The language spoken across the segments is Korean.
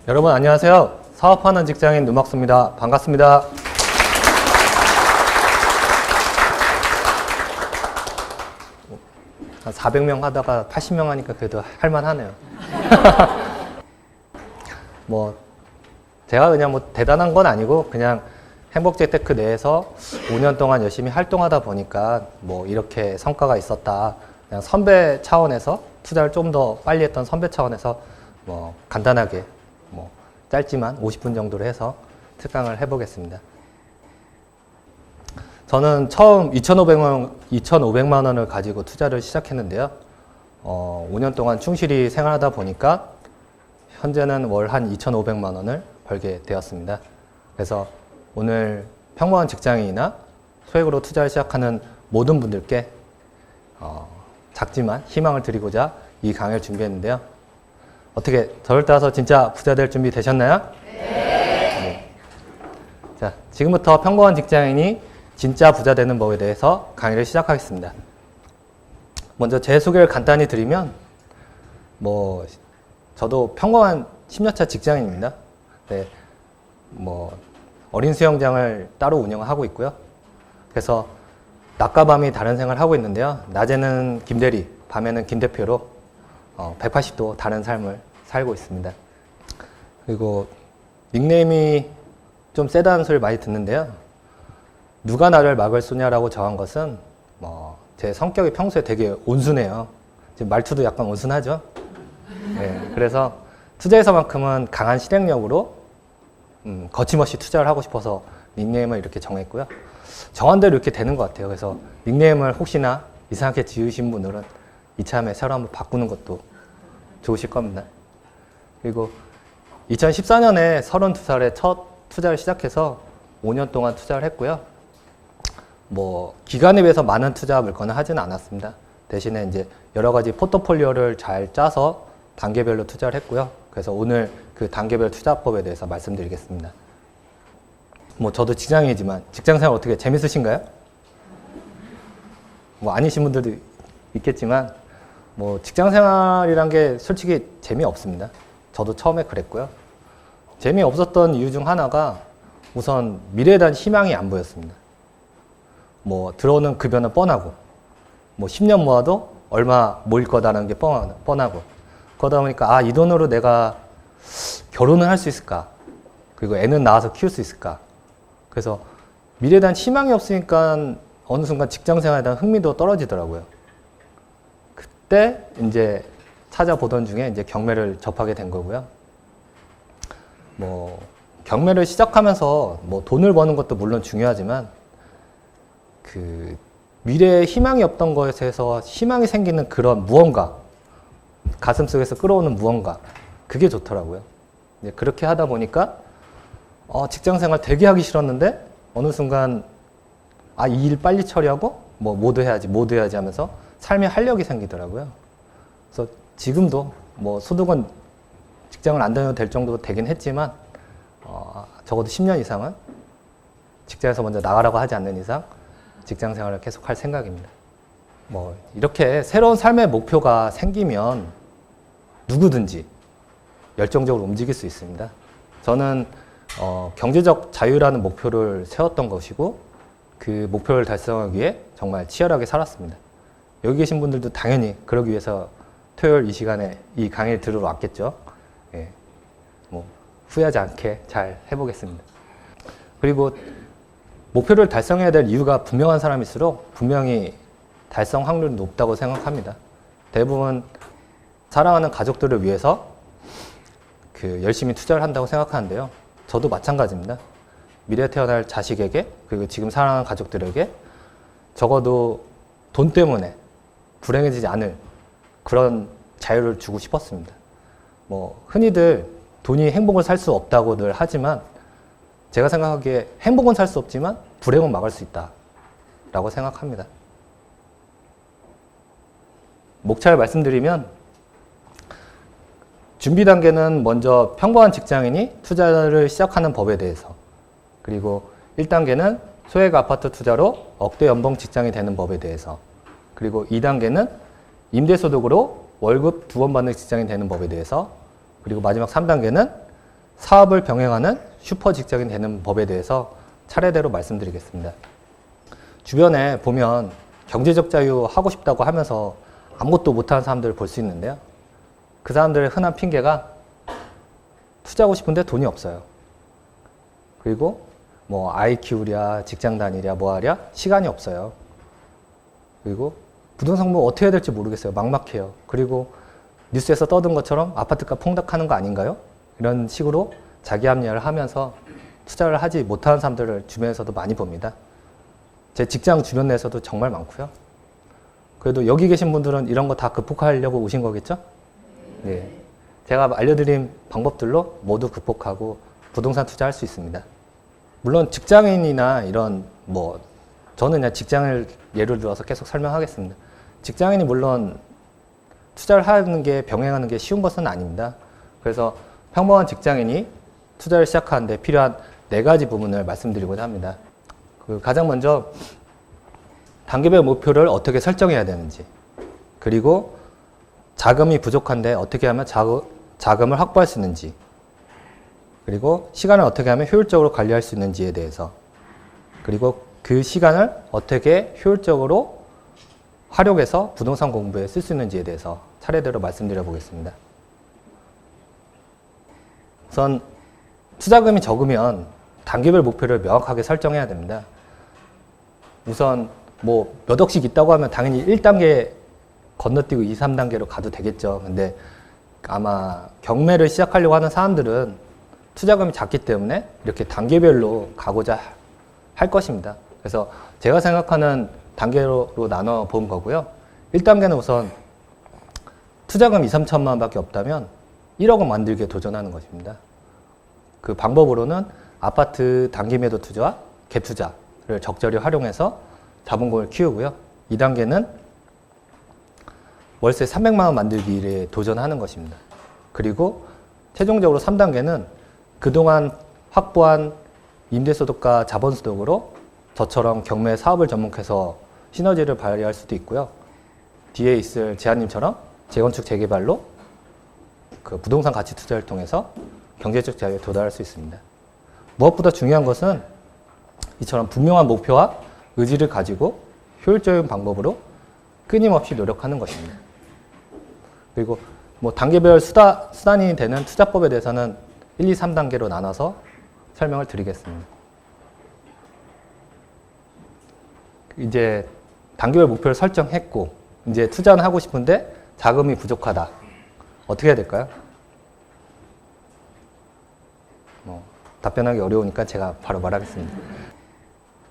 여러분 안녕하세요. 사업하는 직장인 누막수입니다. 반갑습니다. 한 400명 하다가 80명 하니까 그래도 할만하네요. 제가 그냥 대단한 건 아니고 그냥 행복재테크 내에서 5년 동안 열심히 활동하다 보니까 이렇게 성과가 있었다. 그냥 선배 차원에서 투자를 좀 더 빨리 했던 선배 차원에서 간단하게 짧지만 50분 정도로 해서 특강을 해보겠습니다. 저는 처음 2,500만 원을 가지고 투자를 시작했는데요. 5년 동안 충실히 생활하다 보니까 현재는 월 한 2,500만 원을 벌게 되었습니다. 그래서 오늘 평범한 직장인이나 소액으로 투자를 시작하는 모든 분들께 작지만 희망을 드리고자 이 강의를 준비했는데요. 어떻게 저를 따라서 진짜 부자 될 준비 되셨나요? 네. 자, 지금부터 평범한 직장인이 진짜 부자 되는 법에 대해서 강의를 시작하겠습니다. 먼저 제 소개를 간단히 드리면 저도 평범한 10년차 직장인입니다. 네, 어린 수영장을 따로 운영하고 있고요. 그래서 낮과 밤이 다른 생활을 하고 있는데요. 낮에는 김대리, 밤에는 김 대표로 180도 다른 삶을 살고 있습니다. 그리고 닉네임이 좀 세다는 소리 많이 듣는데요. 누가 나를 막을 쏘냐라고 정한 것은 제 성격이 평소에 되게 온순해요. 지금 말투도 약간 온순하죠. 네, 그래서 투자에서만큼은 강한 실행력으로 거침없이 투자를 하고 싶어서 닉네임을 이렇게 정했고요. 정한 대로 이렇게 되는 것 같아요. 그래서 닉네임을 혹시나 이상하게 지으신 분들은 이참에 새로 한번 바꾸는 것도 좋으실 겁니다. 그리고 2014년에 32살에 첫 투자를 시작해서 5년 동안 투자를 했고요. 기간에 비해서 많은 투자 물건을 하지는 않았습니다. 대신에 이제 여러 가지 포트폴리오를 잘 짜서 단계별로 투자를 했고요. 그래서 오늘 그 단계별 투자법에 대해서 말씀드리겠습니다. 저도 직장인이지만 직장생활 어떻게 재밌으신가요? 아니신 분들도 있겠지만 직장생활이란 게 솔직히 재미없습니다. 저도 처음에 그랬고요. 재미없었던 이유 중 하나가 우선 미래에 대한 희망이 안 보였습니다. 들어오는 급여는 뻔하고 10년 모아도 얼마 모일 거다라는 게 뻔하고 그러다 보니까 이 돈으로 내가 결혼을 할 수 있을까? 그리고 애는 낳아서 키울 수 있을까? 그래서 미래에 대한 희망이 없으니까 어느 순간 직장생활에 대한 흥미도 떨어지더라고요. 그때 이제 찾아보던 중에 이제 경매를 접하게 된 거고요. 경매를 시작하면서 돈을 버는 것도 물론 중요하지만 그 미래에 희망이 없던 것에서 희망이 생기는 그런 무언가, 가슴속에서 끌어오는 무언가, 그게 좋더라고요. 그렇게 하다 보니까 직장생활 되게 하기 싫었는데 어느 순간 이 일 빨리 처리하고 모두 해야지 하면서 삶에 활력이 생기더라고요. 그래서 지금도 소득은 직장을 안 다녀도 될 정도로 되긴 했지만 적어도 10년 이상은 직장에서 먼저 나가라고 하지 않는 이상 직장 생활을 계속 할 생각입니다. 이렇게 새로운 삶의 목표가 생기면 누구든지 열정적으로 움직일 수 있습니다. 저는 경제적 자유라는 목표를 세웠던 것이고 그 목표를 달성하기 위해 정말 치열하게 살았습니다. 여기 계신 분들도 당연히 그러기 위해서 토요일 이 시간에 이 강의를 들으러 왔겠죠. 예, 후회하지 않게 잘 해보겠습니다. 그리고 목표를 달성해야 될 이유가 분명한 사람일수록 분명히 달성 확률이 높다고 생각합니다. 대부분 사랑하는 가족들을 위해서 열심히 투자를 한다고 생각하는데요. 저도 마찬가지입니다. 미래에 태어날 자식에게 그리고 지금 사랑하는 가족들에게 적어도 돈 때문에 불행해지지 않을 그런 자유를 주고 싶었습니다. 흔히들 돈이 행복을 살 수 없다고 늘 하지만 제가 생각하기에 행복은 살 수 없지만 불행은 막을 수 있다라고 생각합니다. 목차를 말씀드리면 준비 단계는 먼저 평범한 직장인이 투자를 시작하는 법에 대해서, 그리고 1단계는 소액 아파트 투자로 억대 연봉 직장이 되는 법에 대해서, 그리고 2단계는 임대소득으로 월급 2번 받는 직장이 되는 법에 대해서, 그리고 마지막 3단계는 사업을 병행하는 슈퍼 직장인 되는 법에 대해서 차례대로 말씀드리겠습니다. 주변에 보면 경제적 자유 하고 싶다고 하면서 아무것도 못하는 사람들을 볼 수 있는데요. 그 사람들의 흔한 핑계가 투자하고 싶은데 돈이 없어요. 그리고 뭐 아이 키우랴, 직장 다니랴, 뭐 하랴, 시간이 없어요. 그리고 부동산 뭐 어떻게 해야 될지 모르겠어요. 막막해요. 그리고 뉴스에서 떠든 것처럼 아파트값 폭락하는 거 아닌가요? 이런 식으로 자기 합리화를 하면서 투자를 하지 못하는 사람들을 주변에서도 많이 봅니다. 제 직장 주변 내에서도 정말 많고요. 그래도 여기 계신 분들은 이런 거 다 극복하려고 오신 거겠죠? 네. 제가 알려드린 방법들로 모두 극복하고 부동산 투자할 수 있습니다. 물론 직장인이나 이런 뭐 저는 그냥 직장을 예를 들어서 계속 설명하겠습니다. 직장인이 물론 투자를 하는 게 병행하는 게 쉬운 것은 아닙니다. 그래서 평범한 직장인이 투자를 시작하는데 필요한 4가지 부분을 말씀드리고자 합니다. 가장 먼저 단계별 목표를 어떻게 설정해야 되는지, 그리고 자금이 부족한데 어떻게 하면 자금을 확보할 수 있는지, 그리고 시간을 어떻게 하면 효율적으로 관리할 수 있는지에 대해서, 그리고 그 시간을 어떻게 효율적으로 활용해서 부동산 공부에 쓸 수 있는지에 대해서 차례대로 말씀드려 보겠습니다. 우선 투자금이 적으면 단계별 목표를 명확하게 설정해야 됩니다. 우선 뭐 몇 억씩 있다고 하면 당연히 1단계 건너뛰고 2, 3단계로 가도 되겠죠. 근데 아마 경매를 시작하려고 하는 사람들은 투자금이 작기 때문에 이렇게 단계별로 가고자 할 것입니다. 그래서 제가 생각하는 단계로 나눠 본 거고요. 1단계는 우선 투자금 2, 3천만 원밖에 없다면 1억원 만들기에 도전하는 것입니다. 그 방법으로는 아파트 단기 매도 투자와 갭 투자를 적절히 활용해서 자본금을 키우고요. 2단계는 월세 300만 원 만들기에 도전하는 것입니다. 그리고 최종적으로 3단계는 그동안 확보한 임대소득과 자본소득으로 저처럼 경매 사업을 접목해서 시너지를 발휘할 수도 있고요. 뒤에 있을 제한님처럼 재건축 재개발로 그 부동산 가치 투자를 통해서 경제적 자유에 도달할 수 있습니다. 무엇보다 중요한 것은 이처럼 분명한 목표와 의지를 가지고 효율적인 방법으로 끊임없이 노력하는 것입니다. 그리고 뭐 단계별 수단이 되는 투자법에 대해서는 1, 2, 3단계로 나눠서 설명을 드리겠습니다. 이제 단계별 목표를 설정했고 이제 투자는 하고 싶은데 자금이 부족하다. 어떻게 해야 될까요? 답변하기 어려우니까 제가 바로 말하겠습니다.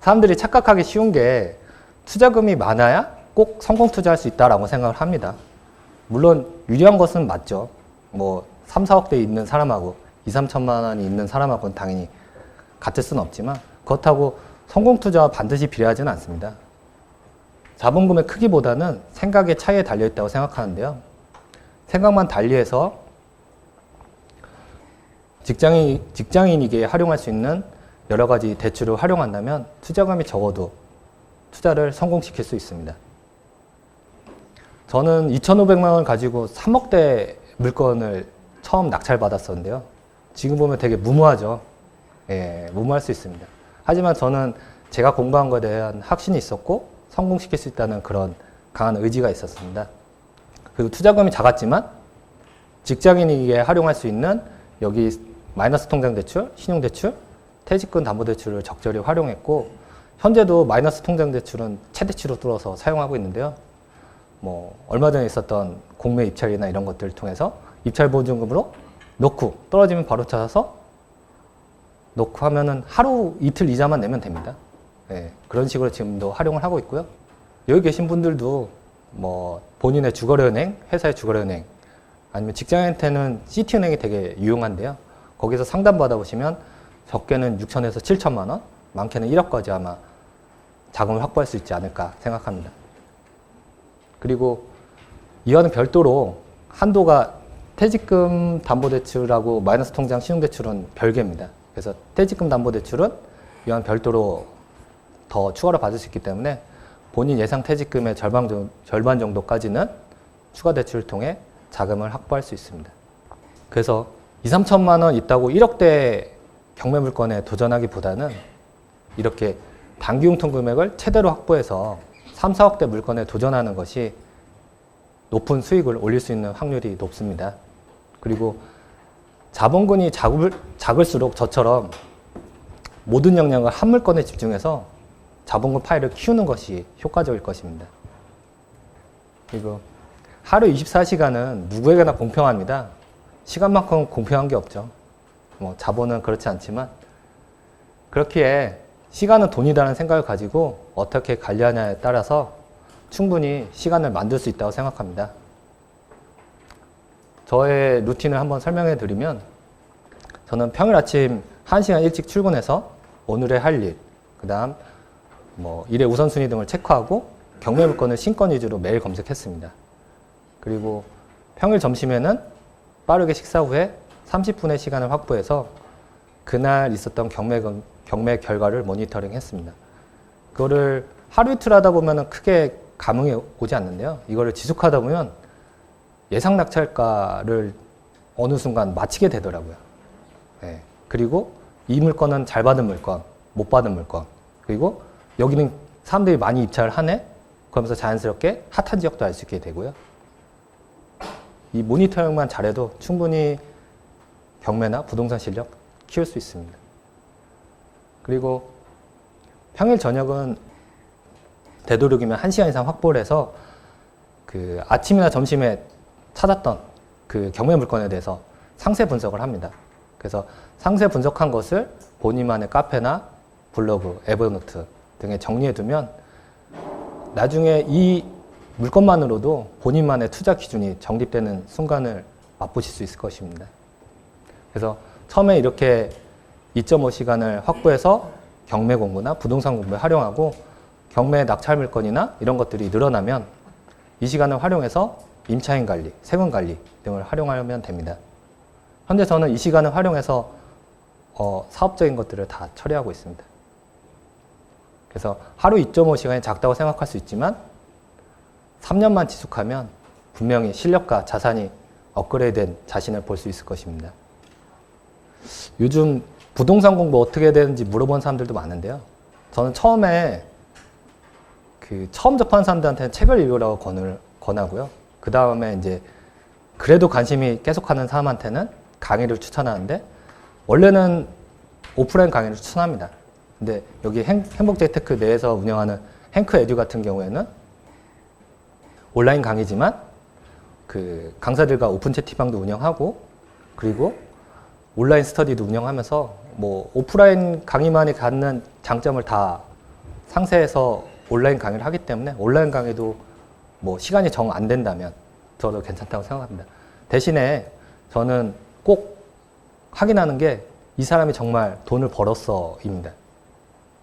사람들이 착각하기 쉬운 게 투자금이 많아야 꼭 성공 투자할 수 있다라고 생각을 합니다. 물론 유리한 것은 맞죠. 뭐 3, 4억대 있는 사람하고 2, 3천만 원이 있는 사람하고는 당연히 같을 수는 없지만 그렇다고 성공 투자와 반드시 비례하지는 않습니다. 자본금의 크기보다는 생각의 차이에 달려있다고 생각하는데요. 생각만 달리해서 직장인에게 활용할 수 있는 여러 가지 대출을 활용한다면 투자금이 적어도 투자를 성공시킬 수 있습니다. 저는 2,500만 원을 가지고 3억대 물건을 처음 낙찰받았었는데요. 지금 보면 되게 무모하죠. 예, 무모할 수 있습니다. 하지만 저는 제가 공부한 것에 대한 확신이 있었고 성공시킬 수 있다는 그런 강한 의지가 있었습니다. 그리고 투자금이 작았지만 직장인에게 활용할 수 있는 여기 마이너스 통장 대출, 신용 대출, 퇴직금 담보 대출을 적절히 활용했고 현재도 마이너스 통장 대출은 최대치로 뚫어서 사용하고 있는데요. 뭐 얼마 전에 있었던 공매 입찰이나 이런 것들을 통해서 입찰 보증금으로 넣고 떨어지면 바로 찾아서 넣고 하면은 하루 이틀 이자만 내면 됩니다. 네, 그런 식으로 지금도 활용을 하고 있고요. 여기 계신 분들도 뭐 본인의 주거래은행, 회사의 주거래은행 아니면 직장인한테는 시티은행이 되게 유용한데요. 거기서 상담 받아보시면 적게는 6천에서 7천만 원, 많게는 1억까지 아마 자금을 확보할 수 있지 않을까 생각합니다. 그리고 이와는 별도로 한도가 퇴직금 담보대출하고 마이너스 통장 신용대출은 별개입니다. 그래서 퇴직금 담보대출은 이와는 별도로 더 추가로 받을 수 있기 때문에 본인 예상 퇴직금의 절반 정도까지는 추가 대출을 통해 자금을 확보할 수 있습니다. 그래서 2, 3천만 원 있다고 1억대 경매 물건에 도전하기보다는 이렇게 단기 융통 금액을 최대로 확보해서 3, 4억대 물건에 도전하는 것이 높은 수익을 올릴 수 있는 확률이 높습니다. 그리고 자본금이 작을수록 저처럼 모든 역량을 한 물건에 집중해서 자본금 파이를 키우는 것이 효과적일 것입니다. 그리고 하루 24시간은 누구에게나 공평합니다. 시간만큼 공평한 게 없죠. 자본은 그렇지 않지만 그렇기에 시간은 돈이라는 생각을 가지고 어떻게 관리하냐에 따라서 충분히 시간을 만들 수 있다고 생각합니다. 저의 루틴을 한번 설명해 드리면 저는 평일 아침 1시간 일찍 출근해서 오늘의 할 일, 그 다음 일의 우선순위 등을 체크하고 경매 물건을 신권 위주로 매일 검색했습니다. 그리고 평일 점심에는 빠르게 식사 후에 30분의 시간을 확보해서 그날 있었던 경매 결과를 모니터링 했습니다. 그거를 하루 이틀 하다 보면 크게 감흥이 오지 않는데요. 이거를 지속하다 보면 예상 낙찰가를 어느 순간 맞히게 되더라고요. 네. 그리고 이 물건은 잘 받은 물건, 못 받은 물건, 그리고 여기는 사람들이 많이 입찰을 하네? 그러면서 자연스럽게 핫한 지역도 알 수 있게 되고요. 이 모니터링만 잘해도 충분히 경매나 부동산 실력 키울 수 있습니다. 그리고 평일 저녁은 되도록이면 1시간 이상 확보를 해서 그 아침이나 점심에 찾았던 그 경매 물건에 대해서 상세 분석을 합니다. 그래서 상세 분석한 것을 본인만의 카페나 블로그, 에버노트 등에 정리해두면 나중에 이 물건만으로도 본인만의 투자 기준이 정립되는 순간을 맛보실 수 있을 것입니다. 그래서 처음에 이렇게 2.5시간을 확보해서 경매 공부나 부동산 공부에 활용하고 경매 낙찰 물건이나 이런 것들이 늘어나면 이 시간을 활용해서 임차인 관리, 세금 관리 등을 활용하면 됩니다. 현재 저는 이 시간을 활용해서 사업적인 것들을 다 처리하고 있습니다. 그래서 하루 2.5시간이 작다고 생각할 수 있지만 3년만 지속하면 분명히 실력과 자산이 업그레이드된 자신을 볼 수 있을 것입니다. 요즘 부동산 공부 어떻게 되는지 물어본 사람들도 많은데요. 저는 처음에 처음 접하는 사람들한테는 책을 읽으라고 권하고요. 그 다음에 이제 그래도 관심이 계속하는 사람한테는 강의를 추천하는데 원래는 오프라인 강의를 추천합니다. 근데 여기 행복재테크 내에서 운영하는 행크 에듀 같은 경우에는 온라인 강의지만 그 강사들과 오픈 채팅방도 운영하고 그리고 온라인 스터디도 운영하면서 오프라인 강의만이 갖는 장점을 다 상세해서 온라인 강의를 하기 때문에 온라인 강의도 시간이 정 안 된다면 저도 괜찮다고 생각합니다. 대신에 저는 꼭 확인하는 게 이 사람이 정말 돈을 벌었어입니다.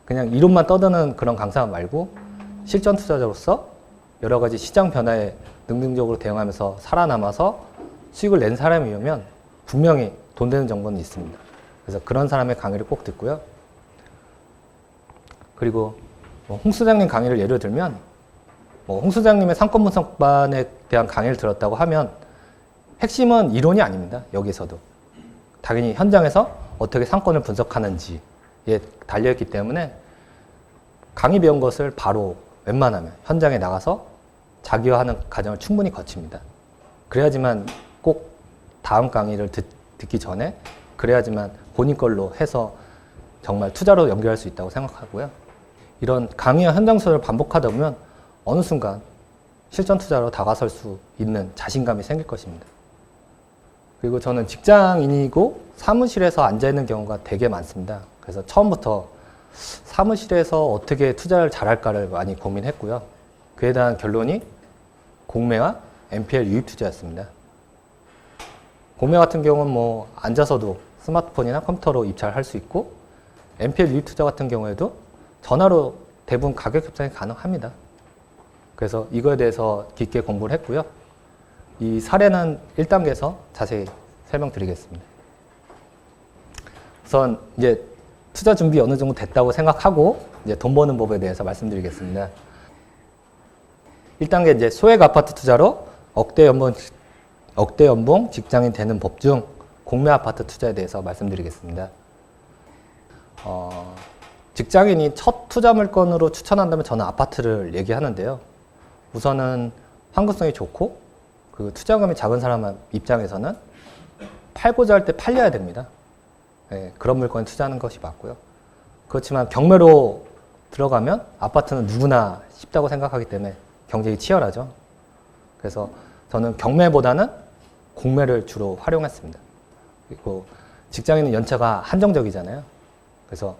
그냥 이론만 떠드는 그런 강사 말고 실전 투자자로서 여러 가지 시장 변화에 능동적으로 대응하면서 살아남아서 수익을 낸 사람이면 분명히 돈 되는 정보는 있습니다. 그래서 그런 사람의 강의를 꼭 듣고요. 그리고 홍 소장님 강의를 예를 들면 홍 소장님의 상권 분석반에 대한 강의를 들었다고 하면 핵심은 이론이 아닙니다. 여기서도. 당연히 현장에서 어떻게 상권을 분석하는지에 달려있기 때문에 강의 배운 것을 바로 웬만하면 현장에 나가서 자기화하는 과정을 충분히 거칩니다. 그래야지만 꼭 다음 강의를 듣기 전에 그래야지만 본인 걸로 해서 정말 투자로 연결할 수 있다고 생각하고요. 이런 강의와 현장 수업을 반복하다 보면 어느 순간 실전 투자로 다가설 수 있는 자신감이 생길 것입니다. 그리고 저는 직장인이고 사무실에서 앉아있는 경우가 되게 많습니다. 그래서 처음부터 사무실에서 어떻게 투자를 잘할까를 많이 고민했고요. 그에 대한 결론이 공매와 NPL 유입 투자였습니다. 공매 같은 경우는 앉아서도 스마트폰이나 컴퓨터로 입찰할 수 있고 NPL 유입 투자 같은 경우에도 전화로 대부분 가격 협상이 가능합니다. 그래서 이거에 대해서 깊게 공부를 했고요. 이 사례는 1단계에서 자세히 설명드리겠습니다. 우선 이제 투자 준비 어느 정도 됐다고 생각하고 이제 돈 버는 법에 대해서 말씀드리겠습니다. 1단계 이제 소액 아파트 투자로 억대 연봉 직장인 되는 법 중 공매 아파트 투자에 대해서 말씀드리겠습니다. 직장인이 첫 투자 물건으로 추천한다면 저는 아파트를 얘기하는데요. 우선은 환급성이 좋고 그 투자금이 작은 사람 입장에서는 팔고자 할 때 팔려야 됩니다. 네, 그런 물건에 투자하는 것이 맞고요. 그렇지만 경매로 들어가면 아파트는 누구나 쉽다고 생각하기 때문에 경쟁이 치열하죠. 그래서 저는 경매보다는 공매를 주로 활용했습니다. 그리고 직장인은 연차가 한정적이잖아요. 그래서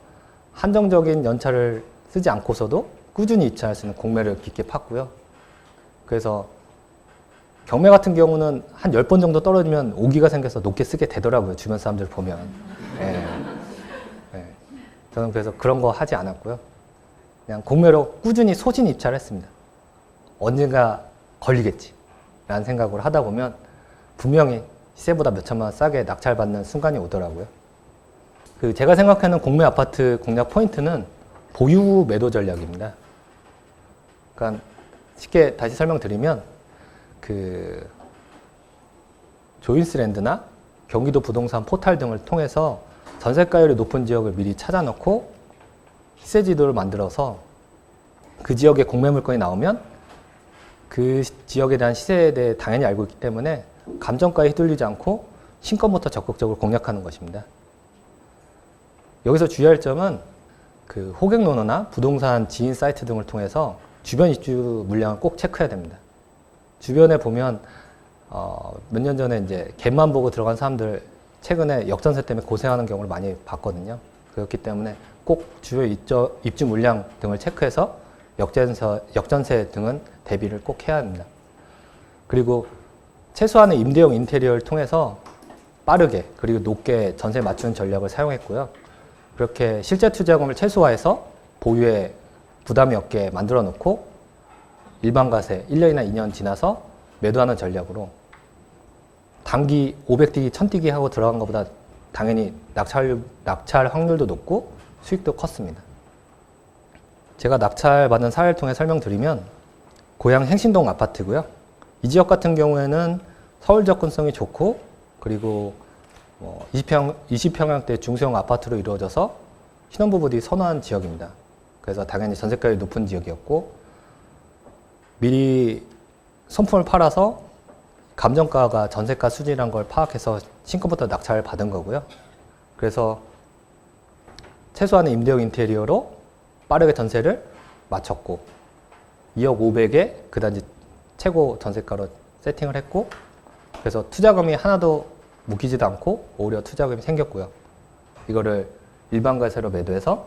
한정적인 연차를 쓰지 않고서도 꾸준히 입찰할 수 있는 공매를 깊게 팠고요. 그래서 경매 같은 경우는 한 10번 정도 떨어지면 오기가 생겨서 높게 쓰게 되더라고요. 주변 사람들 보면. 예. 예. 저는 그래서 그런 거 하지 않았고요. 그냥 공매로 꾸준히 소진 입찰했습니다. 언젠가 걸리겠지 라는 생각으로 하다 보면 분명히 시세보다 몇 천만 원 싸게 낙찰받는 순간이 오더라고요. 그 제가 생각하는 공매 아파트 공략 포인트는 보유 매도 전략입니다. 그러니까 쉽게 다시 설명드리면 그 조인스랜드나 경기도 부동산 포탈 등을 통해서 전세가율이 높은 지역을 미리 찾아놓고 시세 지도를 만들어서 그 지역에 공매 물건이 나오면 그 지역에 대한 시세에 대해 당연히 알고 있기 때문에 감정가에 휘둘리지 않고 신권부터 적극적으로 공략하는 것입니다. 여기서 주의할 점은 그 호객노노나 부동산 지인 사이트 등을 통해서 주변 입주 물량을 꼭 체크해야 됩니다. 주변에 보면 몇 년 전에 이제 갭만 보고 들어간 사람들 최근에 역전세 때문에 고생하는 경우를 많이 봤거든요. 그렇기 때문에 꼭 주요 입주 물량 등을 체크해서 역전세 등은 대비를 꼭 해야 합니다. 그리고 최소한의 임대용 인테리어를 통해서 빠르게 그리고 높게 전세 맞추는 전략을 사용했고요. 그렇게 실제 투자금을 최소화해서 보유에 부담이 없게 만들어 놓고 일반 과세 1년이나 2년 지나서 매도하는 전략으로 단기 500뛰기, 1000뛰기 하고 들어간 것보다 당연히 낙찰 확률도 높고 수익도 컸습니다. 제가 낙찰받은 사례를 통해 설명드리면 고양 행신동 아파트고요. 이 지역 같은 경우에는 서울 접근성이 좋고 그리고 20평형대 중소형 아파트로 이루어져서 신혼부부들이 선호하는 지역입니다. 그래서 당연히 전세가율이 높은 지역이었고 미리 손품을 팔아서 감정가가 전세가 수준이란 걸 파악해서 신권부터 낙찰을 받은 거고요. 그래서 최소한의 임대용 인테리어로 빠르게 전세를 맞췄고 2억 500에 그 단지 최고 전세가로 세팅을 했고 그래서 투자금이 하나도 묶이지도 않고 오히려 투자금이 생겼고요. 이거를 일반 과세로 매도해서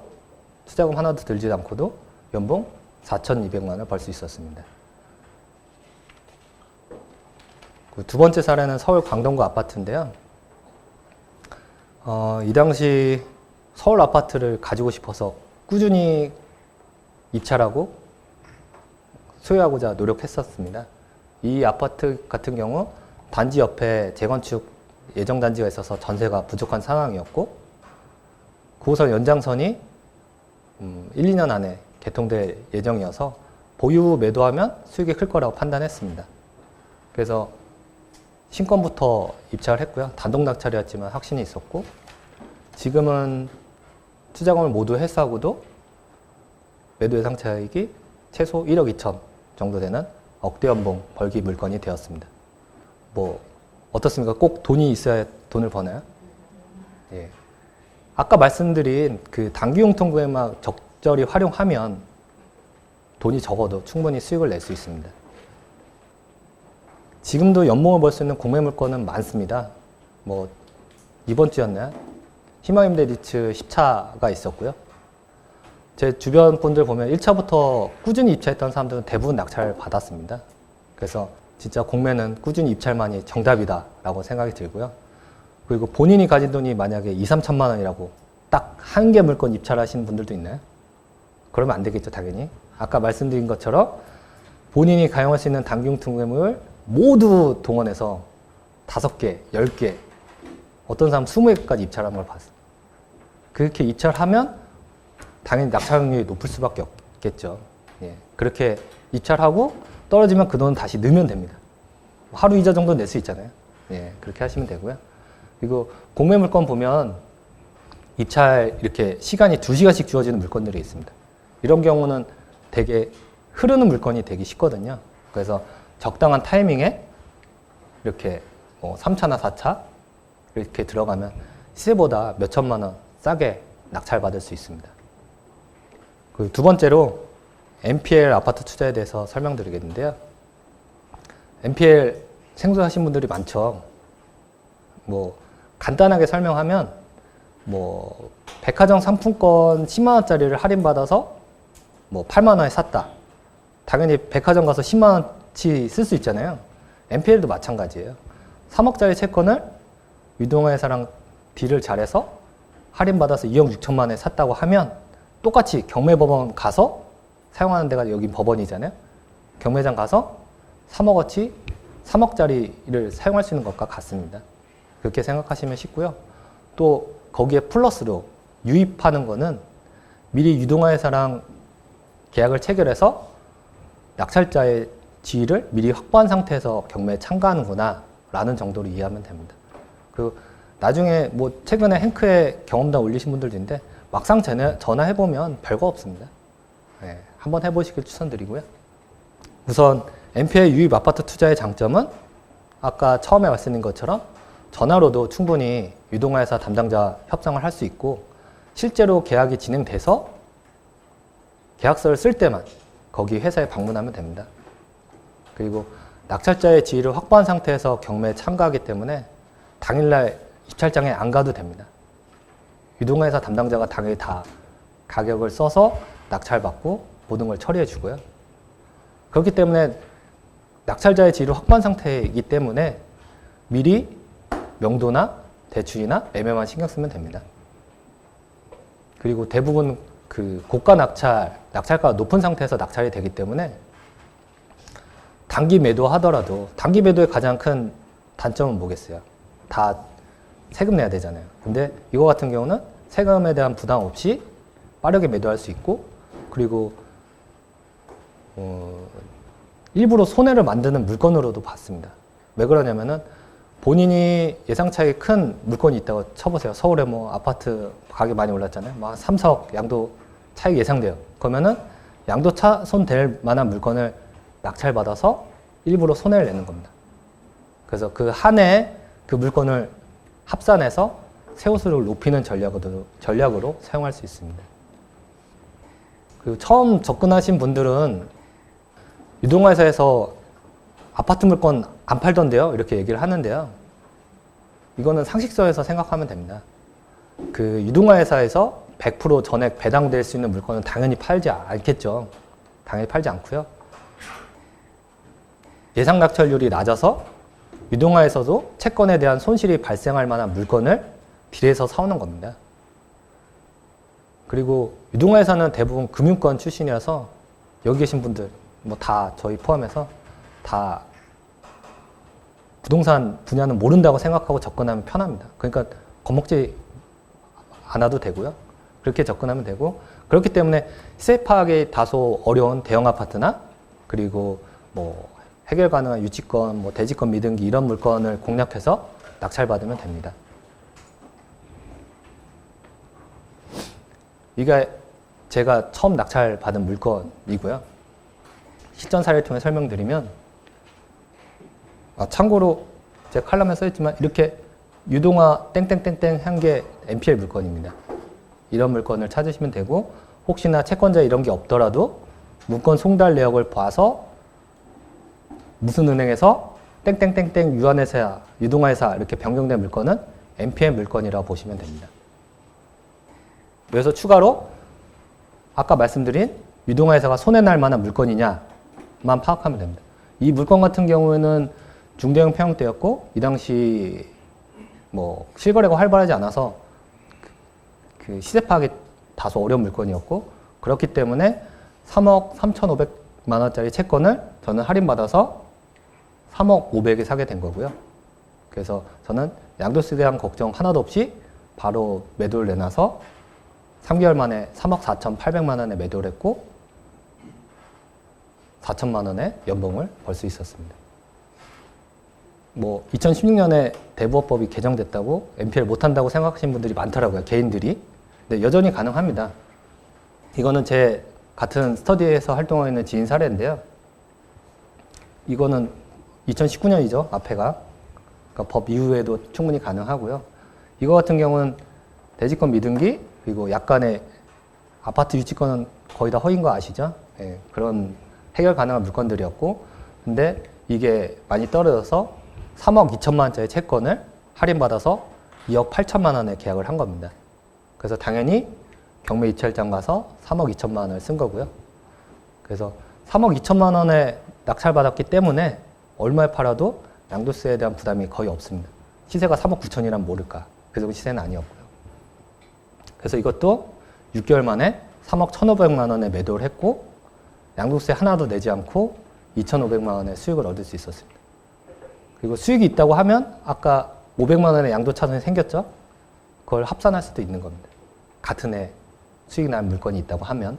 투자금 하나도 들지 않고도 연봉 4,200만 원을 벌 수 있었습니다. 두 번째 사례는 서울 광동구 아파트인데요. 이 당시 서울 아파트를 가지고 싶어서 꾸준히 입찰하고 소유하고자 노력했었습니다. 이 아파트 같은 경우 단지 옆에 재건축 예정 단지가 있어서 전세가 부족한 상황이었고 9호선 연장선이 1, 2년 안에 개통될 예정이어서 보유 매도하면 수익이 클 거라고 판단했습니다. 그래서 신권부터 입찰을 했고요. 단독 낙찰이었지만 확신이 있었고 지금은 투자금을 모두 회수하고도 매도 예상 차익이 최소 1억 2천 정도 되는 억대 연봉 벌기 물건이 되었습니다. 뭐 어떻습니까? 꼭 돈이 있어야 돈을 버나요? 예. 아까 말씀드린 그 단기용통금액만 적절히 활용하면 돈이 적어도 충분히 수익을 낼 수 있습니다. 지금도 연봉을 벌 수 있는 공매 물건은 많습니다. 뭐 이번 주였나요? 희망임대리츠 10차가 있었고요. 제 주변 분들 보면 1차부터 꾸준히 입찰했던 사람들은 대부분 낙찰을 받았습니다. 그래서 진짜 공매는 꾸준히 입찰만이 정답이다라고 생각이 들고요. 그리고 본인이 가진 돈이 만약에 2, 3천만 원이라고 딱 한 개 물건 입찰하시는 분들도 있나요? 그러면 안 되겠죠, 당연히. 아까 말씀드린 것처럼 본인이 가용할 수 있는 단기용통금을 모두 동원해서 5개, 10개, 어떤 사람 20개까지 입찰한 걸 봤어요. 그렇게 입찰하면 당연히 낙찰률이 높을 수밖에 없겠죠. 예. 그렇게 입찰하고 떨어지면 그 돈은 다시 넣으면 됩니다. 하루 이자 정도 낼 수 있잖아요. 예. 그렇게 하시면 되고요. 그리고 공매 물건 보면 입찰 이렇게 시간이 2시간씩 주어지는 물건들이 있습니다. 이런 경우는 되게 흐르는 물건이 되기 쉽거든요. 그래서 적당한 타이밍에 이렇게 뭐 3차나 4차 이렇게 들어가면 시세보다 몇 천만 원 싸게 낙찰받을 수 있습니다. 그리고 두 번째로 NPL 아파트 투자에 대해서 설명드리겠는데요. NPL 생소하신 분들이 많죠. 뭐 간단하게 설명하면 뭐 백화점 상품권 10만 원짜리를 할인받아서 뭐 8만 원에 샀다. 당연히 백화점 가서 10만 원치 쓸 수 있잖아요. NPL도 마찬가지예요. 3억짜리 채권을 유동화회사랑 딜을 잘해서 할인받아서 2억 6천만 원에 샀다고 하면 똑같이 경매법원 가서 사용하는 데가 여기 법원이잖아요. 경매장 가서 3억어치 3억짜리를 사용할 수 있는 것과 같습니다. 그렇게 생각하시면 쉽고요. 또 거기에 플러스로 유입하는 거는 미리 유동화회사랑 계약을 체결해서 낙찰자의 지위를 미리 확보한 상태에서 경매에 참가하는구나 라는 정도로 이해하면 됩니다. 그리고 나중에 뭐 최근에 행크에 경험담 올리신 분들도 있는데 막상 전화해보면 별거 없습니다. 네, 한번 해보시길 추천드리고요. 우선 NPL 유입 아파트 투자의 장점은 아까 처음에 말씀드린 것처럼 전화로도 충분히 유동화회사 담당자 협상을 할 수 있고 실제로 계약이 진행돼서 계약서를 쓸 때만 거기 회사에 방문하면 됩니다. 그리고 낙찰자의 지위를 확보한 상태에서 경매에 참가하기 때문에 당일날 입찰장에 안 가도 됩니다. 유동화회사 담당자가 당일 다 가격을 써서 낙찰받고 모든 걸 처리해 주고요. 그렇기 때문에 낙찰자의 지위를 확보한 상태이기 때문에 미리 명도나 대출이나 매매만 신경 쓰면 됩니다. 그리고 대부분 그 고가 낙찰가가 높은 상태에서 낙찰이 되기 때문에 단기 매도 하더라도 단기 매도의 가장 큰 단점은 뭐겠어요? 다 세금 내야 되잖아요. 근데 이거 같은 경우는 세금에 대한 부담 없이 빠르게 매도할 수 있고 그리고 일부러 손해를 만드는 물건으로도 봤습니다. 왜 그러냐면은 본인이 예상차익이 큰 물건이 있다고 쳐보세요. 서울에 뭐 아파트 가격이 많이 올랐잖아요. 막 3, 4억 양도 차익 예상돼요. 그러면은 양도 차손될 만한 물건을 낙찰받아서 일부러 손해를 내는 겁니다. 그래서 그 한 해에 그 물건을 합산해서 세호수를 높이는 전략으로 사용할 수 있습니다. 그리고 처음 접근하신 분들은 유동화회사에서 아파트 물건 안 팔던데요? 이렇게 얘기를 하는데요. 이거는 상식선에서 생각하면 됩니다. 그 유동화회사에서 100% 전액 배당될 수 있는 물건은 당연히 팔지 않겠죠. 당연히 팔지 않고요. 예상 낙찰률이 낮아서 유동화에서도 채권에 대한 손실이 발생할 만한 물건을 딜해서 사오는 겁니다. 그리고 유동화회사는 대부분 금융권 출신이어서 여기 계신 분들 뭐 다 저희 포함해서 다 부동산 분야는 모른다고 생각하고 접근하면 편합니다. 그러니까 겁먹지 않아도 되고요. 그렇게 접근하면 되고 그렇기 때문에 시세 파악이 다소 어려운 대형 아파트나 그리고 뭐 해결 가능한 유치권, 뭐 대지권 미등기 이런 물건을 공략해서 낙찰받으면 됩니다. 이게 제가 처음 낙찰받은 물건이고요. 실전 사례를 통해 설명드리면 참고로 제 칼럼에 써있지만 이렇게 유동화 땡땡땡땡 한 게 NPL 물건입니다. 이런 물건을 찾으시면 되고 혹시나 채권자 이런 게 없더라도 물건 송달 내역을 봐서 무슨 은행에서 땡땡땡땡 유한회사, 유동화회사 이렇게 변경된 물건은 NPL 물건이라고 보시면 됩니다. 그래서 추가로 아까 말씀드린 유동화회사가 손해날 만한 물건이냐만 파악하면 됩니다. 이 물건 같은 경우에는 중대형 폐영 때였고 이 당시 뭐 실거래가 활발하지 않아서 그 시세 파악이 다소 어려운 물건이었고 그렇기 때문에 3억 3,500만 원짜리 채권을 저는 할인받아서 3억 500에 사게 된 거고요. 그래서 저는 양도세에 대한 걱정 하나도 없이 바로 매도를 내놔서 3개월 만에 3억 4,800만 원에 매도를 했고 4천만 원의 연봉을 벌 수 있었습니다. 뭐 2016년에 대부업법이 개정됐다고 NPL 못한다고 생각하시는 분들이 많더라고요. 개인들이. 근데 여전히 가능합니다. 이거는 제 같은 스터디에서 활동하고 있는 지인 사례인데요. 이거는 2019년이죠. 앞에가. 그러니까 법 이후에도 충분히 가능하고요. 이거 같은 경우는 대지권 미등기 그리고 약간의 아파트 유치권은 거의 다 허위인 거 아시죠? 예, 그런 해결 가능한 물건들이었고 근데 이게 많이 떨어져서 3억 2천만 원짜리 채권을 할인받아서 2억 8천만 원에 계약을 한 겁니다. 그래서 당연히 경매 이찰장 가서 3억 2천만 원을 쓴 거고요. 그래서 3억 2천만 원에 낙찰받았기 때문에 얼마에 팔아도 양도세에 대한 부담이 거의 없습니다. 시세가 3억 9천이란 모를까. 그 정도 시세는 아니었고요. 그래서 이것도 6개월 만에 3억 1,500만 원에 매도를 했고 양도세 하나도 내지 않고 2,500만 원의 수익을 얻을 수 있었습니다. 그리고 수익이 있다고 하면 아까 500만 원의 양도 차손이 생겼죠? 그걸 합산할 수도 있는 겁니다. 같은 해 수익이 난 물건이 있다고 하면.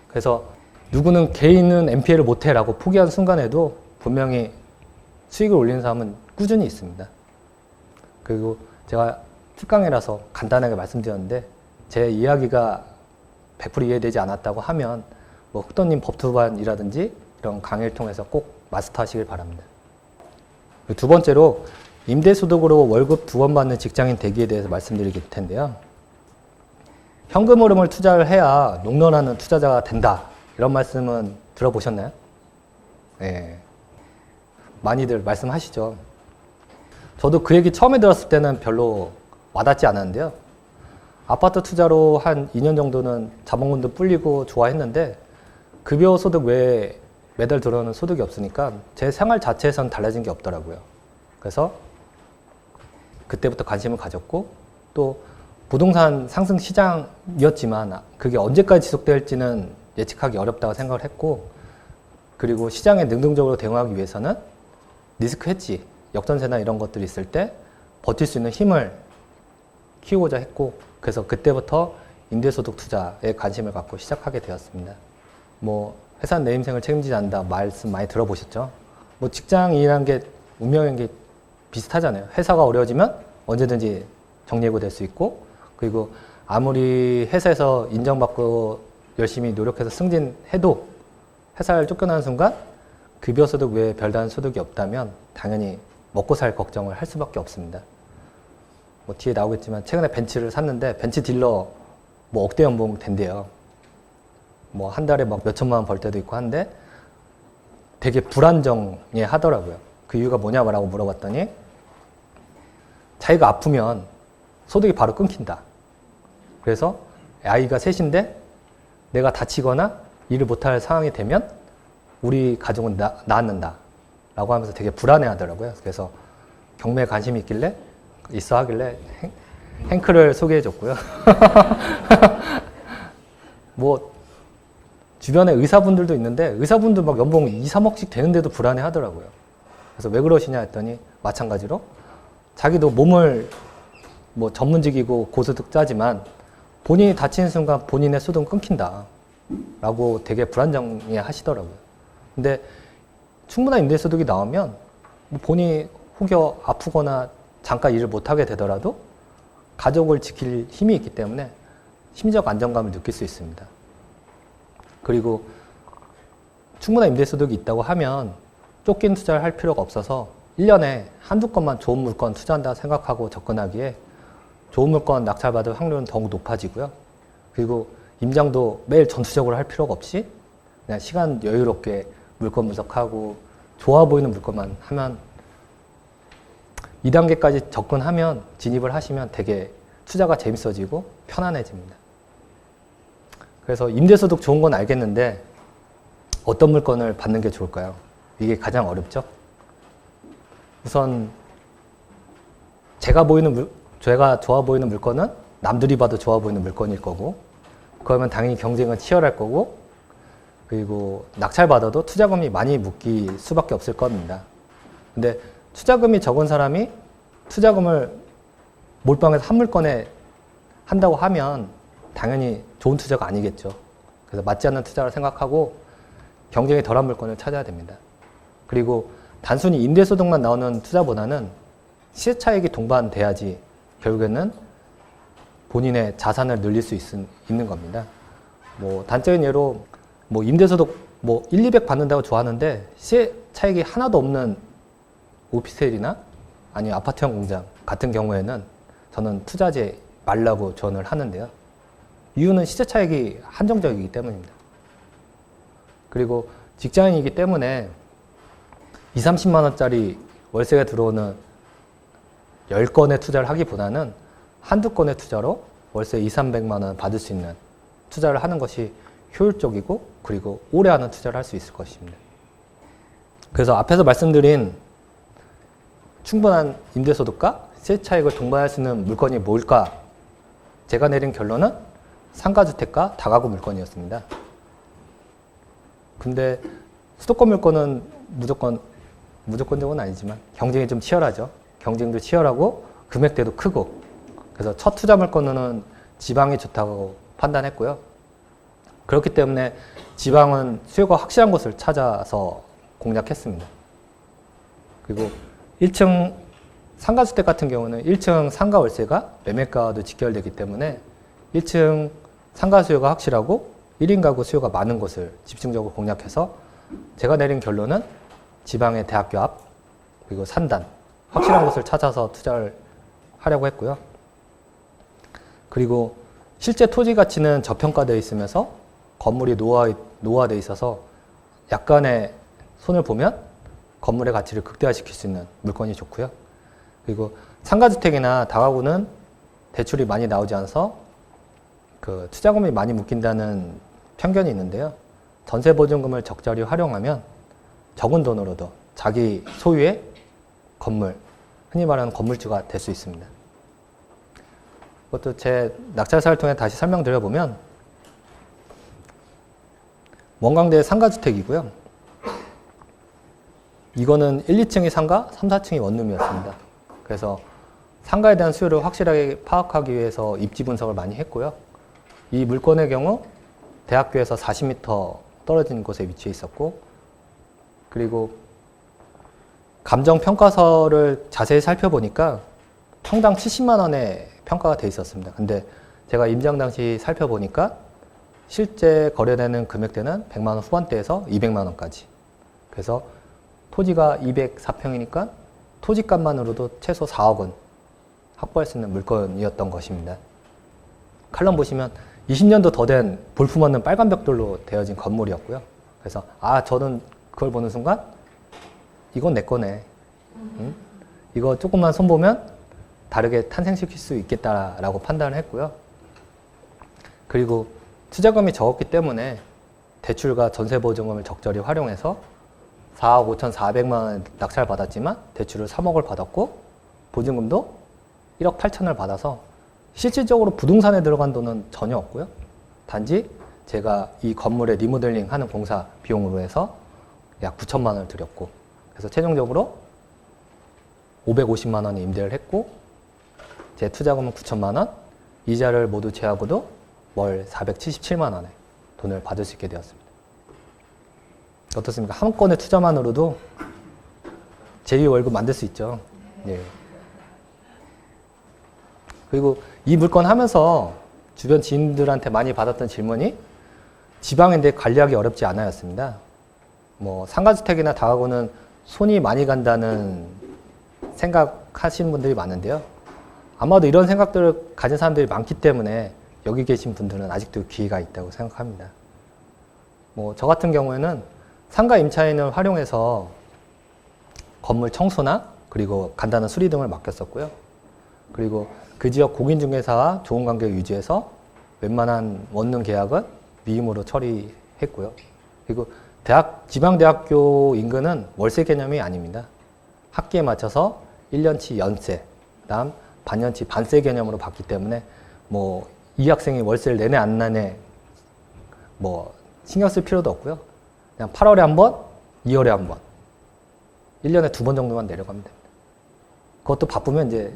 그래서 누구는 개인은 NPL을 못해라고 포기한 순간에도 분명히 수익을 올리는 사람은 꾸준히 있습니다. 그리고 제가 특강이라서 간단하게 말씀드렸는데 제 이야기가 100% 이해되지 않았다고 하면 뭐 흑도님 법투반이라든지 이런 강의를 통해서 꼭 마스터하시길 바랍니다. 두 번째로 임대소득으로 월급 2번 받는 직장인 대기에 대해서 말씀드릴 텐데요. 현금 흐름을 투자를 해야 롱런하는 투자자가 된다. 이런 말씀은 들어보셨나요? 네. 많이들 말씀하시죠. 저도 그 얘기 처음에 들었을 때는 별로 와닿지 않았는데요. 아파트 투자로 한 2년 정도는 자본금도 불리고 좋아했는데 급여 소득 외에 매달 들어오는 소득이 없으니까 제 생활 자체에서는 달라진 게 없더라고요. 그래서 그때부터 관심을 가졌고 또 부동산 상승 시장이었지만 그게 언제까지 지속될지는 예측하기 어렵다고 생각을 했고 그리고 시장에 능동적으로 대응하기 위해서는 리스크 헤지, 역전세나 이런 것들이 있을 때 버틸 수 있는 힘을 키우고자 했고 그래서 그때부터 임대소득 투자에 관심을 갖고 시작하게 되었습니다. 뭐 회사 내 인생을 책임지지 않는다 말씀 많이 들어보셨죠? 뭐 직장이라는 게 운명인 게 비슷하잖아요. 회사가 어려워지면 언제든지 정리해고 될 수 있고 그리고 아무리 회사에서 인정받고 열심히 노력해서 승진해도 회사를 쫓겨나는 순간 급여 소득 외에 별다른 소득이 없다면 당연히 먹고 살 걱정을 할 수밖에 없습니다. 뭐 뒤에 나오겠지만 최근에 벤츠를 샀는데 벤츠 딜러 뭐 억대 연봉 된대요. 뭐 한 달에 막 몇천만 원 벌 때도 있고 한데 되게 불안정해 하더라고요. 그 이유가 뭐냐고 물어봤더니 자기가 아프면 소득이 바로 끊긴다. 그래서 아이가 셋인데 내가 다치거나 일을 못할 상황이 되면 우리 가족은 낳는다 라고 하면서 되게 불안해 하더라고요. 그래서 경매에 관심이 있길래 있어 하길래 행크를 소개해 줬고요. 뭐 주변에 의사분들도 있는데 의사분들 막 연봉 2, 3억씩 되는데도 불안해 하더라고요. 그래서 왜 그러시냐 했더니 마찬가지로 자기도 몸을 뭐 전문직이고 고소득자지만 본인이 다치는 순간 본인의 소득은 끊긴다 라고 되게 불안정해 하시더라고요. 근데 충분한 임대소득이 나오면 뭐 본인이 혹여 아프거나 잠깐 일을 못하게 되더라도 가족을 지킬 힘이 있기 때문에 심리적 안정감을 느낄 수 있습니다. 그리고 충분한 임대소득이 있다고 하면 쫓긴 투자를 할 필요가 없어서 1년에 한두 건만 좋은 물건 투자한다 생각하고 접근하기에 좋은 물건 낙찰받을 확률은 더욱 높아지고요. 그리고 임장도 매일 전투적으로 할 필요가 없이 그냥 시간 여유롭게 물건 분석하고 좋아 보이는 물건만 하면 2단계까지 접근하면 진입을 하시면 되게 투자가 재밌어지고 편안해집니다. 그래서 임대소득 좋은 건 알겠는데 어떤 물건을 받는 게 좋을까요? 이게 가장 어렵죠? 우선 제가 좋아 보이는 물건은 남들이 봐도 좋아 보이는 물건일 거고 그러면 당연히 경쟁은 치열할 거고 그리고 낙찰받아도 투자금이 많이 묶일 수밖에 없을 겁니다. 근데 투자금이 적은 사람이 투자금을 몰빵해서 한 물건에 한다고 하면 당연히 좋은 투자가 아니겠죠. 그래서 맞지 않는 투자를 생각하고 경쟁이 덜한 물건을 찾아야 됩니다. 그리고 단순히 임대소득만 나오는 투자보다는 시세차익이 동반돼야지 결국에는 본인의 자산을 늘릴 수 있는 겁니다. 뭐 단적인 예로 뭐 임대소득 뭐 1, 200 받는다고 좋아하는데 시세 차익이 하나도 없는 오피스텔이나 아니면 아파트형 공장 같은 경우에는 저는 투자하지 말라고 조언을 하는데요. 이유는 시세 차익이 한정적이기 때문입니다. 그리고 직장인이기 때문에 2, 30만 원짜리 월세가 들어오는 10건의 투자를 하기보다는 한두 건의 투자로 월세 2, 300만 원 받을 수 있는 투자를 하는 것이 효율적이고 그리고 오래 하는 투자를 할 수 있을 것입니다. 그래서 앞에서 말씀드린 충분한 임대소득과 시세 차익을 동반할 수 있는 물건이 뭘까? 제가 내린 결론은 상가주택과 다가구 물건이었습니다. 근데 수도권 물건은 무조건적은 아니지만 경쟁이 좀 치열하죠. 경쟁도 치열하고 금액대도 크고 그래서 첫 투자 물건은 지방이 좋다고 판단했고요. 그렇기 때문에 지방은 수요가 확실한 곳을 찾아서 공략했습니다. 그리고 1층 상가주택 같은 경우는 1층 상가 월세가 매매가와도 직결되기 때문에 1층 상가 수요가 확실하고 1인 가구 수요가 많은 곳을 집중적으로 공략해서 제가 내린 결론은 지방의 대학교 앞 그리고 산단 확실한 곳을 찾아서 투자를 하려고 했고요. 그리고 실제 토지 가치는 저평가되어 있으면서 건물이 노후화되어 있어서 약간의 손을 보면 건물의 가치를 극대화시킬 수 있는 물건이 좋고요. 그리고 상가주택이나 다가구는 대출이 많이 나오지 않아서 그 투자금이 많이 묶인다는 편견이 있는데요. 전세보증금을 적절히 활용하면 적은 돈으로도 자기 소유의 건물, 흔히 말하는 건물주가 될 수 있습니다. 그것도 제 낙찰사를 통해 다시 설명드려보면 원광대 상가주택이고요. 이거는 1, 2층이 상가, 3, 4층이 원룸이었습니다. 그래서 상가에 대한 수요를 확실하게 파악하기 위해서 입지 분석을 많이 했고요. 이 물건의 경우 대학교에서 40m 떨어진 곳에 위치해 있었고 그리고 감정평가서를 자세히 살펴보니까 평당 70만 원에 평가가 돼 있었습니다. 근데 제가 임장 당시 살펴보니까 실제 거래되는 금액대는 100만 원 후반대에서 200만 원까지. 그래서 토지가 204평이니까 토지값만으로도 최소 4억 원 확보할 수 있는 물건이었던 것입니다. 칼럼 보시면 20년도 더 된 볼품없는 빨간 벽돌로 되어진 건물이었고요. 그래서 저는 그걸 보는 순간 이건 내 거네. 응? 이거 조금만 손보면 다르게 탄생시킬 수 있겠다라고 판단을 했고요. 그리고 투자금이 적었기 때문에 대출과 전세보증금을 적절히 활용해서 4억 5,400만 원 낙찰 받았지만 대출을 3억을 받았고 보증금도 1억 8천을 받아서 실질적으로 부동산에 들어간 돈은 전혀 없고요. 단지 제가 이 건물의 리모델링 하는 공사 비용으로 해서 약 9천만 원을 들였고 그래서 최종적으로 550만 원에 임대를 했고 제 투자금은 9천만 원, 이자를 모두 제하고도 월 477만 원의 돈을 받을 수 있게 되었습니다. 어떻습니까? 한 건의 투자만으로도 제2 월급 만들 수 있죠. 예. 그리고 이 물건 하면서 주변 지인들한테 많이 받았던 질문이 지방인데 관리하기 어렵지 않아였습니다. 뭐 상가주택이나 다가구는 손이 많이 간다는 생각하시는 분들이 많은데요. 아마도 이런 생각들을 가진 사람들이 많기 때문에 여기 계신 분들은 아직도 기회가 있다고 생각합니다. 뭐 저 같은 경우에는 상가 임차인을 활용해서 건물 청소나 그리고 간단한 수리 등을 맡겼었고요. 그리고 그 지역 공인중개사와 좋은 관계를 유지해서 웬만한 원룸 계약은 미임으로 처리했고요. 그리고 지방대학교 인근은 월세 개념이 아닙니다. 학기에 맞춰서 1년치 연세, 그다음 반년치 반세 개념으로 받기 때문에 뭐 이 학생이 월세를 내내 안 내내 뭐 신경 쓸 필요도 없고요. 그냥 8월에 한 번, 2월에 한 번, 1년에 2번 정도만 내려가면 됩니다. 그것도 바쁘면 이제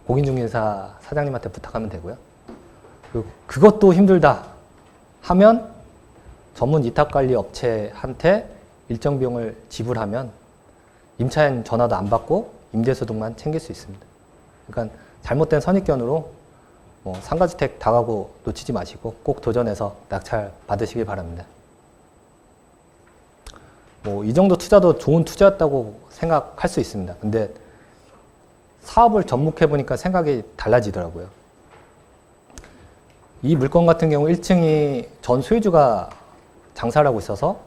공인중개사 사장님한테 부탁하면 되고요. 그리고 그것도 힘들다 하면 전문 위탁관리 업체한테 일정 비용을 지불하면 임차인 전화도 안 받고 임대소득만 챙길 수 있습니다. 그러니까 잘못된 선입견으로 뭐 상가주택 다가구 놓치지 마시고 꼭 도전해서 낙찰 받으시길 바랍니다. 뭐 이 정도 투자도 좋은 투자였다고 생각할 수 있습니다. 근데 사업을 접목해 보니까 생각이 달라지더라고요. 이 물건 같은 경우 1층이 전 소유주가 장사를 하고 있어서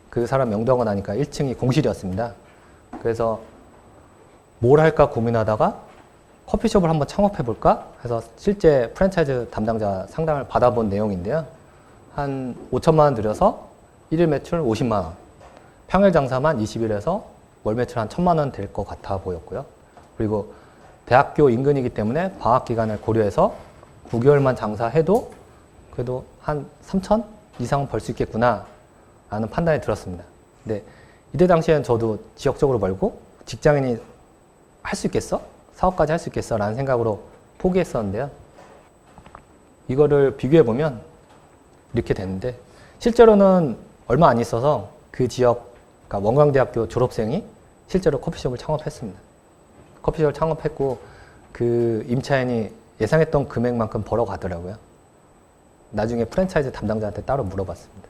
그 사람 명도하고 나니까 1층이 공실이었습니다. 그래서 뭘 할까 고민하다가 커피숍을 한번 창업해 볼까 해서 실제 프랜차이즈 담당자 상담을 받아본 내용인데요. 한 5천만 원 들여서 1일 매출 50만 원, 평일 장사만 20일에서 월 매출 한 1,000만 원 될 것 같아 보였고요. 그리고 대학교 인근이기 때문에 방학 기간을 고려해서 9개월만 장사해도 그래도 한 3천 이상 벌 수 있겠구나 라는 판단이 들었습니다. 근데 이때 당시엔 저도 지역적으로 멀고 직장인이 할 수 있겠어? 사업까지 할 수 있겠어? 라는 생각으로 포기했었는데요. 이거를 비교해보면 이렇게 됐는데 실제로는 얼마 안 있어서 그 지역, 그러니까 원광대학교 졸업생이 실제로 커피숍을 창업했습니다. 커피숍을 창업했고 그 임차인이 예상했던 금액만큼 벌어가더라고요. 나중에 프랜차이즈 담당자한테 따로 물어봤습니다.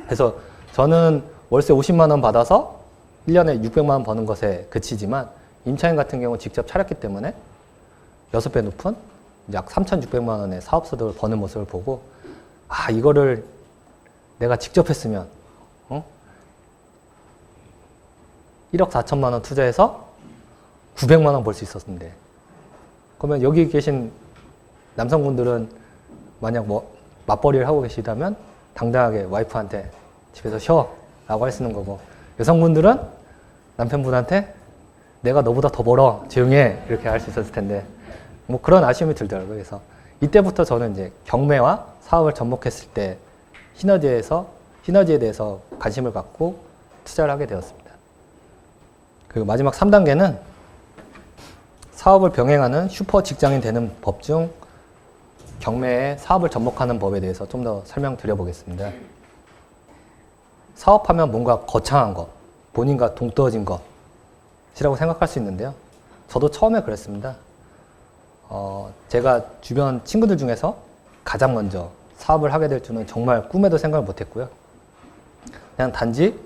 그래서 저는 월세 50만 원 받아서 1년에 600만 원 버는 것에 그치지만 임차인 같은 경우 직접 차렸기 때문에 6배 높은 약 3,600만 원의 사업소득을 버는 모습을 보고 아 이거를 내가 직접 했으면 1억 4천만 원 투자해서 900만 원 벌 수 있었는데 그러면 여기 계신 남성분들은 만약 뭐 맞벌이를 하고 계시다면 당당하게 와이프한테 집에서 쉬어 라고 할 수 있는 거고 여성분들은 남편분한테 내가 너보다 더 벌어 조용히 해 이렇게 할 수 있었을 텐데 뭐 그런 아쉬움이 들더라고요. 그래서 이때부터 저는 이제 경매와 사업을 접목했을 때 시너지에 대해서 관심을 갖고 투자를 하게 되었습니다. 그리고 마지막 3단계는 사업을 병행하는 슈퍼 직장인 되는 법 중 경매에 사업을 접목하는 법에 대해서 좀 더 설명드려 보겠습니다. 사업하면 뭔가 거창한 것, 본인과 동떨어진 것이라고 생각할 수 있는데요. 저도 처음에 그랬습니다. 제가 주변 친구들 중에서 가장 먼저 사업을 하게 될 줄은 정말 꿈에도 생각을 못 했고요. 그냥 단지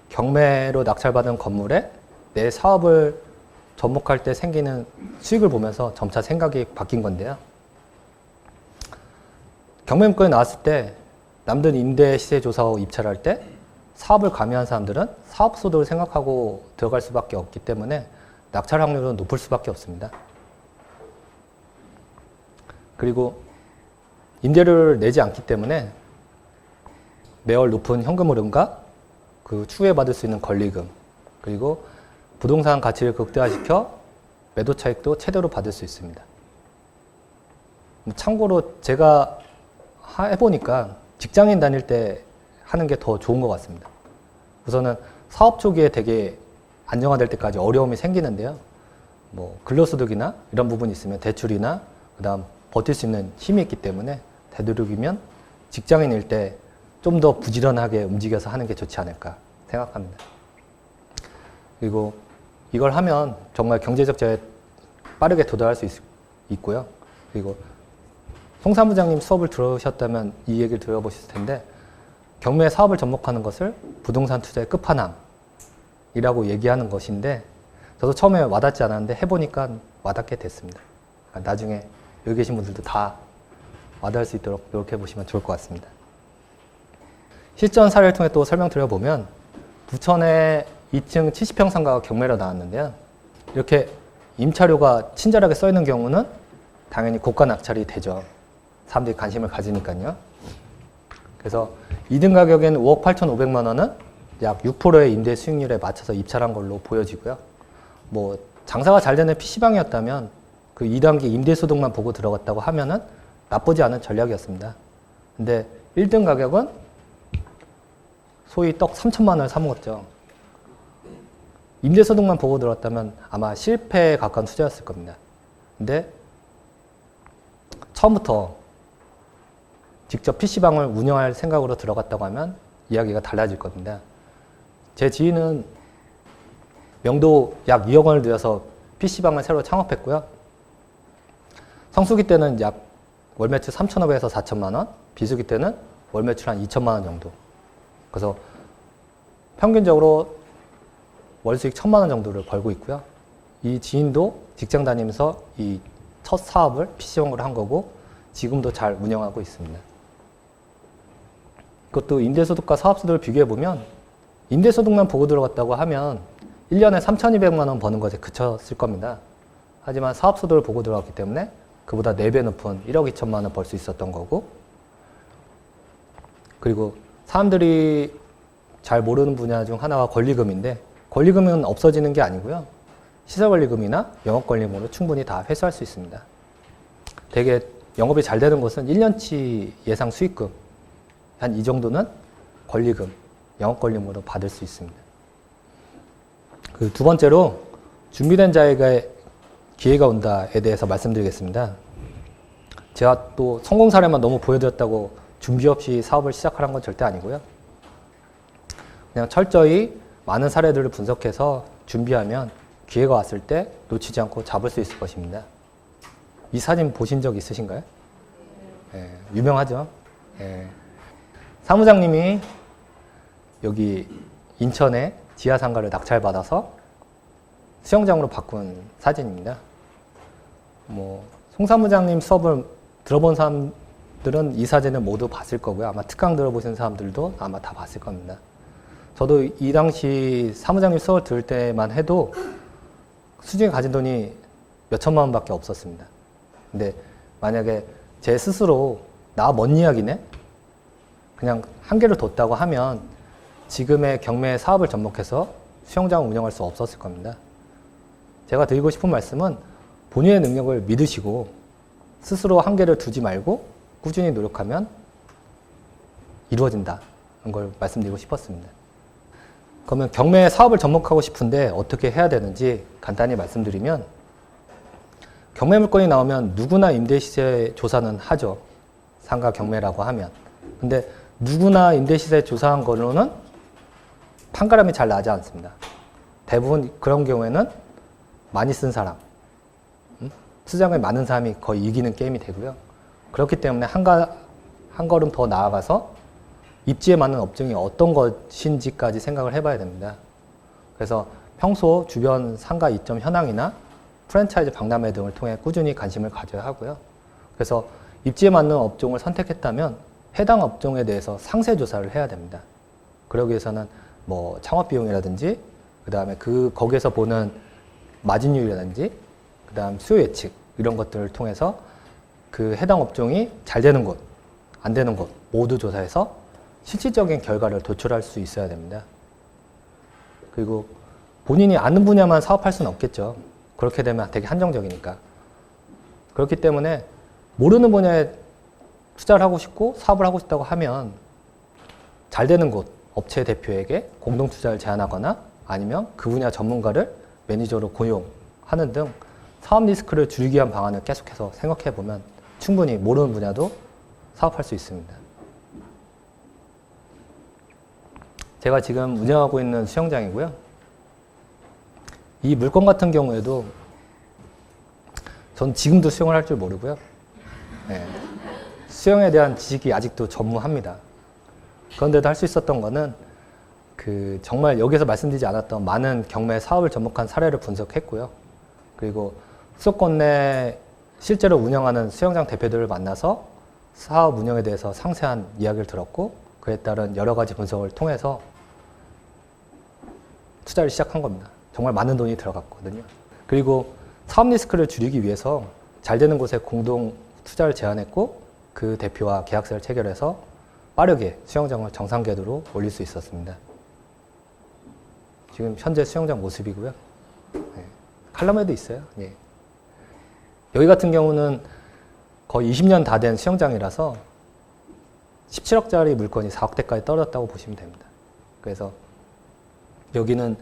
경매로 낙찰받은 건물에 내 사업을 접목할 때 생기는 수익을 보면서 점차 생각이 바뀐 건데요. 경매 문건이 나왔을 때 남들 임대 시세 조사하고 입찰할 때 사업을 가미한 사람들은 사업소득을 생각하고 들어갈 수밖에 없기 때문에 낙찰 확률은 높을 수밖에 없습니다. 그리고 임대료를 내지 않기 때문에 매월 높은 현금 흐름과 그 추후에 받을 수 있는 권리금 그리고 부동산 가치를 극대화시켜 매도 차익도 최대로 받을 수 있습니다. 참고로 제가 해보니까 직장인 다닐 때 하는 게 더 좋은 것 같습니다. 우선은 사업 초기에 되게 안정화될 때까지 어려움이 생기는데요. 뭐 근로소득이나 이런 부분이 있으면 대출이나 그다음 버틸 수 있는 힘이 있기 때문에 되도록이면 직장인일 때 좀 더 부지런하게 움직여서 하는 게 좋지 않을까 생각합니다. 그리고 이걸 하면 정말 경제적 자유에 빠르게 도달할 수 있고요. 그리고 송 사무장님 수업을 들으셨다면 이 얘기를 들어보셨을 텐데 경매 사업을 접목하는 것을 부동산 투자의 끝판왕이라고 얘기하는 것인데 저도 처음에 와닿지 않았는데 해보니까 와닿게 됐습니다. 그러니까 나중에 여기 계신 분들도 다 와닿을 수 있도록 노력해 보시면 좋을 것 같습니다. 실전 사례를 통해 또 설명드려보면 부천의 2층 70평 상가가 경매로 나왔는데요. 이렇게 임차료가 친절하게 써 있는 경우는 당연히 고가 낙찰이 되죠. 사람들이 관심을 가지니까요. 그래서 2등 가격인 5억 8,500만 원은 약 6%의 임대 수익률에 맞춰서 입찰한 걸로 보여지고요. 뭐 장사가 잘 되는 PC방이었다면 그 2단계 임대소득만 보고 들어갔다고 하면은 나쁘지 않은 전략이었습니다. 근데 1등 가격은 소위 떡 3천만 원을 사먹었죠. 임대소득만 보고 들어갔다면 아마 실패에 가까운 투자였을 겁니다. 근데 처음부터 직접 PC방을 운영할 생각으로 들어갔다고 하면 이야기가 달라질 겁니다. 제 지인은 명도 약 2억 원을 들여서 PC방을 새로 창업했고요. 성수기 때는 약 월 매출 3,500에서 4천만 원, 비수기 때는 월 매출 한 2천만 원 정도. 그래서 평균적으로 월 수익 1,000만 원 정도를 벌고 있고요. 이 지인도 직장 다니면서 이 첫 사업을 PC방으로 한 거고 지금도 잘 운영하고 있습니다. 그것도 임대소득과 사업소득을 비교해보면 임대소득만 보고 들어갔다고 하면 1년에 3,200만 원 버는 것에 그쳤을 겁니다. 하지만 사업소득을 보고 들어갔기 때문에 그보다 4배 높은 1억 2천만 원 벌 수 있었던 거고, 그리고 사람들이 잘 모르는 분야 중 하나가 권리금인데, 권리금은 없어지는 게 아니고요. 시설권리금이나 영업권리금으로 충분히 다 회수할 수 있습니다. 되게 영업이 잘 되는 곳은 1년치 예상 수익금, 한 이 정도는 권리금, 영업권리금으로 받을 수 있습니다. 그 두 번째로 준비된 자에게 기회가 온다에 대해서 말씀드리겠습니다. 제가 또 성공 사례만 너무 보여드렸다고 준비 없이 사업을 시작하는 건 절대 아니고요. 그냥 철저히 많은 사례들을 분석해서 준비하면 기회가 왔을 때 놓치지 않고 잡을 수 있을 것입니다. 이 사진 보신 적 있으신가요? 네, 유명하죠? 네. 사무장님이 여기 인천에 지하상가를 낙찰받아서 수영장으로 바꾼 사진입니다. 송 사무장님 수업을 들어본 사람들은 이 사진을 모두 봤을 거고요. 아마 특강 들어보신 사람들도 아마 다 봤을 겁니다. 저도 이 당시 사무장님 수업을 들을 때만 해도 수중에 가진 돈이 몇 천만 원밖에 없었습니다. 근데 만약에 제 스스로 나 뭔 이야기네? 그냥 한 개를 뒀다고 하면 지금의 경매 사업을 접목해서 수영장을 운영할 수 없었을 겁니다. 제가 드리고 싶은 말씀은 본인의 능력을 믿으시고 스스로 한계를 두지 말고 꾸준히 노력하면 이루어진다는 걸 말씀드리고 싶었습니다. 그러면 경매 사업을 접목하고 싶은데 어떻게 해야 되는지 간단히 말씀드리면, 경매 물건이 나오면 누구나 임대시세 조사는 하죠. 상가 경매라고 하면. 근데 누구나 임대시세 조사한 걸로는 판가름이 잘 나지 않습니다. 대부분 그런 경우에는 많이 쓴 사람, 투자금이 많은 사람이 거의 이기는 게임이 되고요. 그렇기 때문에 한 걸음 더 나아가서 입지에 맞는 업종이 어떤 것인지까지 생각을 해봐야 됩니다. 그래서 평소 주변 상가 이점 현황이나 프랜차이즈 박람회 등을 통해 꾸준히 관심을 가져야 하고요. 그래서 입지에 맞는 업종을 선택했다면 해당 업종에 대해서 상세 조사를 해야 됩니다. 그러기 위해서는 창업 비용이라든지, 그 다음에 거기에서 보는 마진율이라든지, 그 다음 수요 예측, 이런 것들을 통해서 그 해당 업종이 잘 되는 곳, 안 되는 곳 모두 조사해서 실질적인 결과를 도출할 수 있어야 됩니다. 그리고 본인이 아는 분야만 사업할 수는 없겠죠. 그렇게 되면 되게 한정적이니까. 그렇기 때문에 모르는 분야에 투자를 하고 싶고 사업을 하고 싶다고 하면 잘 되는 곳, 업체 대표에게 공동 투자를 제안하거나 아니면 그 분야 전문가를 매니저로 고용하는 등 사업 리스크를 줄이기 위한 방안을 계속해서 생각해 보면 충분히 모르는 분야도 사업할 수 있습니다. 제가 지금 운영하고 있는 수영장이고요. 이 물건 같은 경우에도 전 지금도 수영을 할 줄 모르고요. 네. 수영에 대한 지식이 아직도 전무합니다. 그런데도 할 수 있었던 거는 정말 여기서 말씀드리지 않았던 많은 경매 사업을 접목한 사례를 분석했고요. 그리고 수도권 내 실제로 운영하는 수영장 대표들을 만나서 사업 운영에 대해서 상세한 이야기를 들었고, 그에 따른 여러 가지 분석을 통해서 투자를 시작한 겁니다. 정말 많은 돈이 들어갔거든요. 그리고 사업 리스크를 줄이기 위해서 잘 되는 곳에 공동 투자를 제안했고, 그 대표와 계약서를 체결해서 빠르게 수영장을 정상 궤도로 올릴 수 있었습니다. 지금 현재 수영장 모습이고요. 네. 칼럼에도 있어요. 예. 여기 같은 경우는 거의 20년 다 된 수영장이라서 17억짜리 물건이 4억대까지 떨어졌다고 보시면 됩니다. 그래서 여기는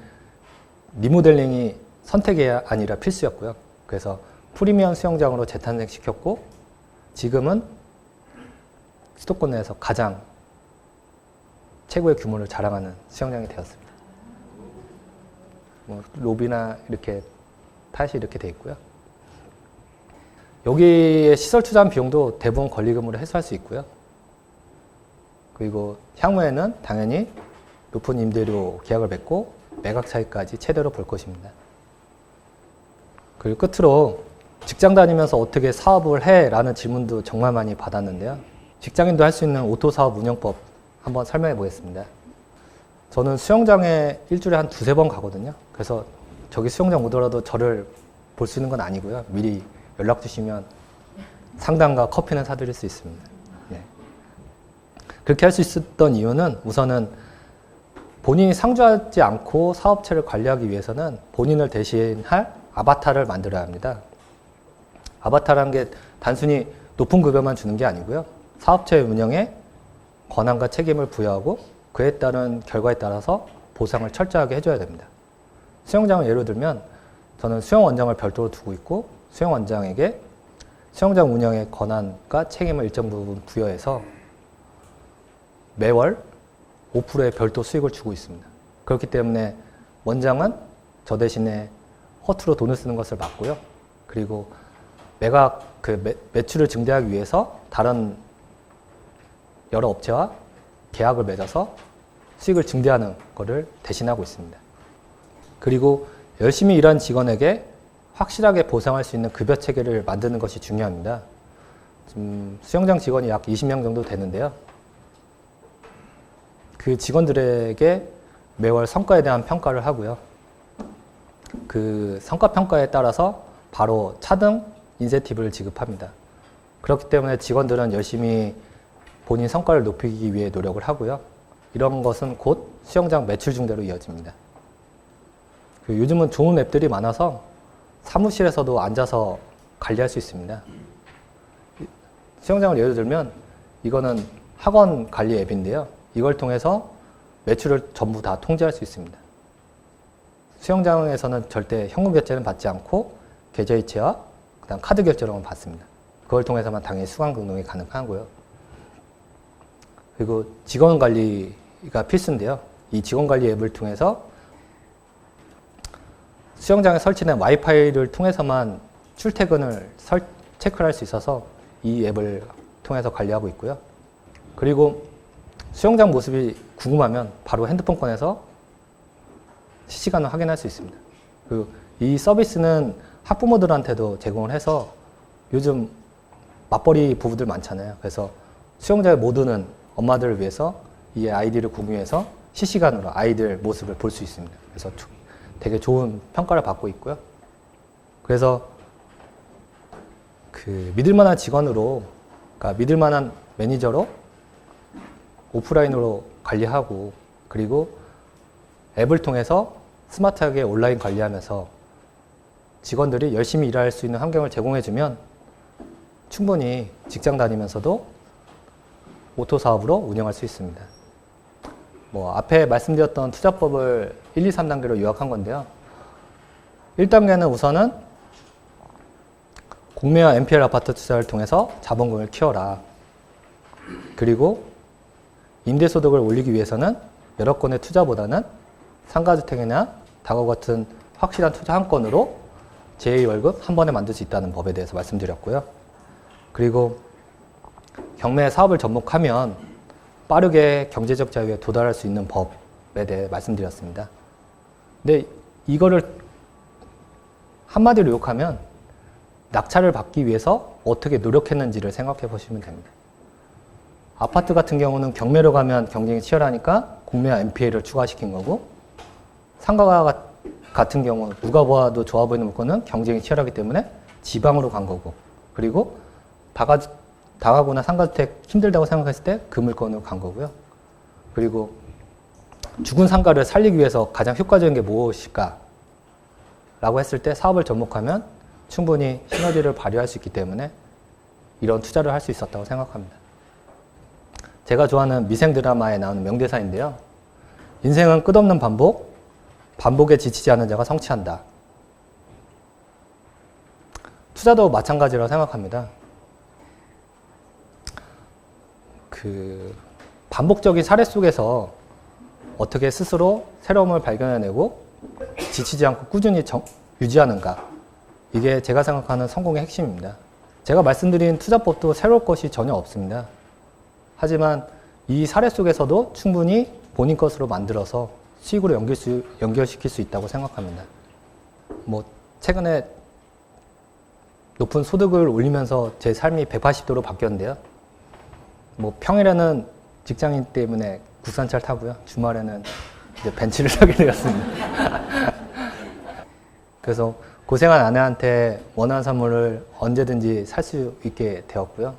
리모델링이 선택이 아니라 필수였고요. 그래서 프리미엄 수영장으로 재탄생시켰고, 지금은 수도권 내에서 가장 최고의 규모를 자랑하는 수영장이 되었습니다. 뭐 로비나 이렇게 타시 이렇게 돼 있고요. 여기에 시설 투자한 비용도 대부분 권리금으로 회수할 수 있고요. 그리고 향후에는 당연히 높은 임대료 계약을 맺고 매각 차익까지 최대로 볼 것입니다. 그리고 끝으로 직장 다니면서 어떻게 사업을 해? 라는 질문도 정말 많이 받았는데요. 직장인도 할 수 있는 오토 사업 운영법 한번 설명해 보겠습니다. 저는 수영장에 일주일에 한 두세 번 가거든요. 그래서 저기 수영장 오더라도 저를 볼 수 있는 건 아니고요. 미리 연락 주시면 상담과 커피는 사드릴 수 있습니다. 네. 그렇게 할 수 있었던 이유는 우선은 본인이 상주하지 않고 사업체를 관리하기 위해서는 본인을 대신할 아바타를 만들어야 합니다. 아바타라는 게 단순히 높은 급여만 주는 게 아니고요. 사업체 운영에 권한과 책임을 부여하고 그에 따른 결과에 따라서 보상을 철저하게 해줘야 됩니다. 수영장을 예로 들면 저는 수영원장을 별도로 두고 있고 수영원장에게 수영장 운영의 권한과 책임을 일정 부분 부여해서 매월 5%의 별도 수익을 주고 있습니다. 그렇기 때문에 원장은 저 대신에 허투루 돈을 쓰는 것을 막고요. 그리고 매출을 증대하기 위해서 다른 여러 업체와 계약을 맺어서 수익을 증대하는 것을 대신하고 있습니다. 그리고 열심히 일한 직원에게 확실하게 보상할 수 있는 급여 체계를 만드는 것이 중요합니다. 지금 수영장 직원이 약 20명 정도 되는데요. 그 직원들에게 매월 성과에 대한 평가를 하고요. 그 성과 평가에 따라서 바로 차등 인센티브를 지급합니다. 그렇기 때문에 직원들은 열심히 본인 성과를 높이기 위해 노력을 하고요. 이런 것은 곧 수영장 매출 증대로 이어집니다. 요즘은 좋은 앱들이 많아서 사무실에서도 앉아서 관리할 수 있습니다. 수영장을 예를 들면 이거는 학원 관리 앱인데요. 이걸 통해서 매출을 전부 다 통제할 수 있습니다. 수영장에서는 절대 현금 결제는 받지 않고 계좌이체와 그다음 카드 결제로만 받습니다. 그걸 통해서만 당연히 수강 등록이 가능하고요. 그리고 직원 관리가 필수인데요. 이 직원 관리 앱을 통해서 수영장에 설치된 와이파이를 통해서만 출퇴근을 체크를 할 수 있어서 이 앱을 통해서 관리하고 있고요. 그리고 수영장 모습이 궁금하면 바로 핸드폰 꺼내서 실시간으로 확인할 수 있습니다. 그리고 이 서비스는 학부모들한테도 제공을 해서 요즘 맞벌이 부부들 많잖아요. 그래서 수영장에 못 오는 엄마들을 위해서 이 아이디를 공유해서 실시간으로 아이들 모습을 볼 수 있습니다. 그래서 되게 좋은 평가를 받고 있고요. 그래서 그 믿을만한 직원으로, 그러니까 믿을만한 매니저로 오프라인으로 관리하고 그리고 앱을 통해서 스마트하게 온라인 관리하면서 직원들이 열심히 일할 수 있는 환경을 제공해주면 충분히 직장 다니면서도 오토 사업으로 운영할 수 있습니다. 앞에 말씀드렸던 투자법을 1, 2, 3단계로 요약한 건데요. 1단계는 우선은 공매와 NPL 아파트 투자를 통해서 자본금을 키워라. 그리고 임대소득을 올리기 위해서는 여러 건의 투자보다는 상가주택이나 다과 같은 확실한 투자 한 건으로 제2월급 한 번에 만들 수 있다는 법에 대해서 말씀드렸고요. 그리고 경매 사업을 접목하면 빠르게 경제적 자유에 도달할 수 있는 법에 대해 말씀드렸습니다. 근데 이거를 한마디로 요약하면 낙찰을 받기 위해서 어떻게 노력했는지를 생각해 보시면 됩니다. 아파트 같은 경우는 경매로 가면 경쟁이 치열하니까 공매와 NPL을 추가시킨 거고, 상가 같은 경우 누가 보아도 좋아 보이는 물건은 경쟁이 치열하기 때문에 지방으로 간 거고, 그리고 다가구나 상가주택 힘들다고 생각했을 때 그 물건으로 간 거고요. 그리고 죽은 상가를 살리기 위해서 가장 효과적인 게 무엇일까? 라고 했을 때 사업을 접목하면 충분히 시너지를 발휘할 수 있기 때문에 이런 투자를 할 수 있었다고 생각합니다. 제가 좋아하는 미생 드라마에 나오는 명대사인데요. 인생은 끝없는 반복, 반복에 지치지 않은 자가 성취한다. 투자도 마찬가지라고 생각합니다. 반복적인 사례 속에서 어떻게 스스로 새로움을 발견해내고 지치지 않고 꾸준히 유지하는가. 이게 제가 생각하는 성공의 핵심입니다. 제가 말씀드린 투자법도 새로울 것이 전혀 없습니다. 하지만 이 사례 속에서도 충분히 본인 것으로 만들어서 수익으로 연결시킬 수 있다고 생각합니다. 뭐 최근에 높은 소득을 올리면서 제 삶이 180도로 바뀌었는데요. 뭐 평일에는 직장인 때문에 국산차를 타고요. 주말에는 이제 벤츠를 타게 되었습니다. 그래서 고생한 아내한테 원하는 선물을 언제든지 살 수 있게 되었고요.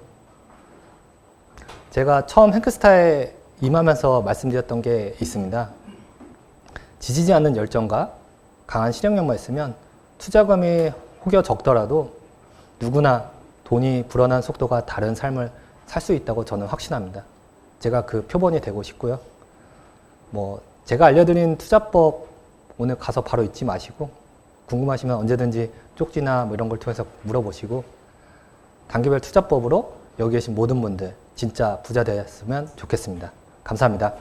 제가 처음 행크스타에 임하면서 말씀드렸던 게 있습니다. 지치지 않는 열정과 강한 실행력만 있으면 투자금이 혹여 적더라도 누구나 돈이 불어난 속도가 다른 삶을 살 수 있다고 저는 확신합니다. 제가 그 표본이 되고 싶고요. 뭐 제가 알려드린 투자법 오늘 가서 바로 잊지 마시고 궁금하시면 언제든지 쪽지나 뭐 이런 걸 통해서 물어보시고 단계별 투자법으로 여기 계신 모든 분들 진짜 부자 되었으면 좋겠습니다. 감사합니다.